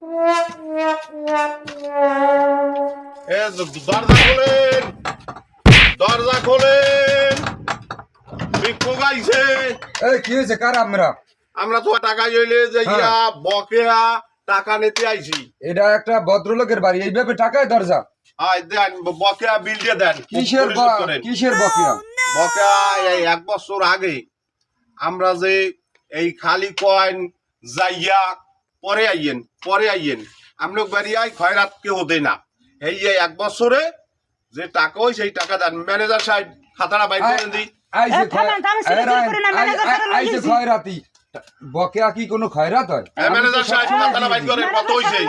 দরজা খোলেন, দরজা খোলেন। ভিক্ষুক আইছে। কি হয়েছে? কার আমরা? আমরা তো টাকা জইলে যাইয়া বকেয়া টাকা নিতে আইছি। এটা একটা ভদ্রলোকের বাড়ি, এইভাবে টাকায় দরজা? আয় দেন, বকেয়া বিল দিয়ে দেন। কিসের বকেয়া? বকেয়া এই 1 বছর আগে আমরা যে এই খালি কয়েন যাইয়া পরে আইয়েন আমলোক বাড়ি আই খয়রাত কেউ দেয় না। এই 1 বছরে যে টাকা হয় সেই টাকা দেন। ম্যানেজার সাহেব খাতাটা বাইর করেন দি। খয়রাতি বকেয়া কি কোনো খয়রাত হয়? ম্যানেজার সাহেব খাতাটা বাইর করেন, কত হইছে?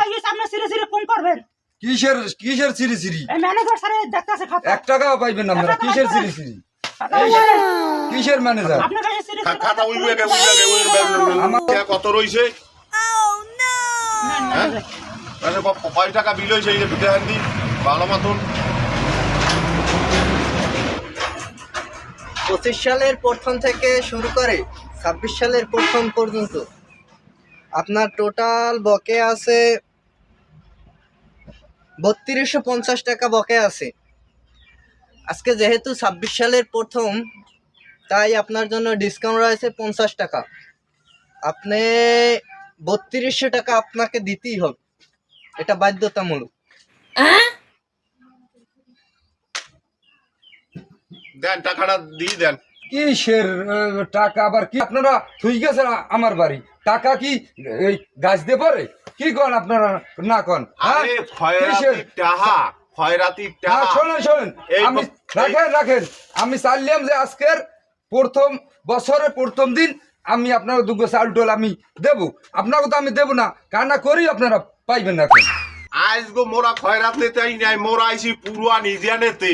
কিসের সিরি সিরি? 1 টাকাও পাইবেন না আপনারা। কিসের সিরি সিরি? কিসের ম্যানেজার? খাতা উইবে কত রইছে? কয় টাকা বিল হয়েছে? এই যে দেখান দি ভালো মতন। 25 সালের প্রথম থেকে শুরু করে 26 সালের প্রথম পর্যন্ত আপনার টোটাল বকে আছে 3250 টাকা বকে আছে। আজকে যেহেতু 26 সালের প্রথম, তাই আপনার জন্য ডিসকাউন্ট রয়েছে 50 টাকা। আপনি 3200 টাকা আপনাকে দিতেই হবে, এটা বাধ্যতামূলক। দেন, টাকাটা দিয়ে দেন। কিসের টাকা? আবার কি আপনারা থুই গেছেন আমার বাড়ি? টাকা কি এই গাছ দিয়ে পরে? কি কন আপনারা না কন? আরে খয়রাতি টাকা, খয়রাতি টাকা। শোনেন, আমি রাখেন। আমি চাইলাম যে আজকের প্রথম বছরের প্রথম দিন আমি আপনাকে 2 চাল টোল আমি দেবো। আপনাকে তো আমি দেবো না, কান্না করি আপনারা পাইবেন না। এখন আজ গো মোরা খয়রাত নিতে আই নাই, মোরা আইছি পুরুয়া নিজে নিতে।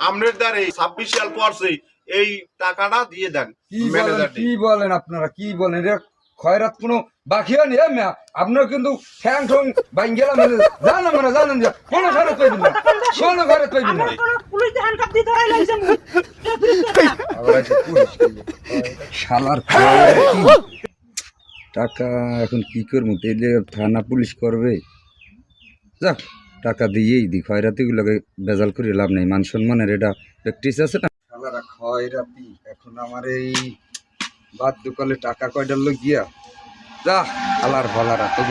আমনের দ্বারে 26 সাল পরছে, এই টাকাটা দিয়ে দেন। কি বলেন আপনারা? কি বলেন? এটা খয়রাত কোনো বাকি হয়নি। আপনার কিন্তু ঠ্যাং ঠং বাইন গেলাম। জানেন যে কোনো খয়রাত পাইবেন না, কোনো খয়রাত পাইবেন না। শালার টাকা এখন কি করবো? তাইলে থানা পুলিশ করবে। যাক, টাকা দিয়েই দি। খয়রাতি গুলোকে বেজাল করে লাভ নেই, মান সম্মানের এটা প্র্যাকটিস আছে না। শালারা খয়রাতি। এখন আমার এই বাদ দোকানে টাকা কয়টা লোক গিয়া যা আলার ভালারা তো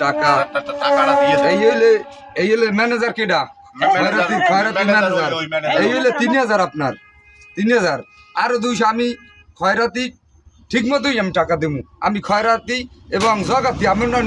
টাকা এই হলে ম্যানেজার কেডা? খয়রাতি ম্যানেজার। এই হলে 3000 আপনার 3000 আরো 200 আমি খয়রাতি ঠিক মতোই আমি টাকা দেবো। আমি খয়রাতি এবং জগাতি আপনার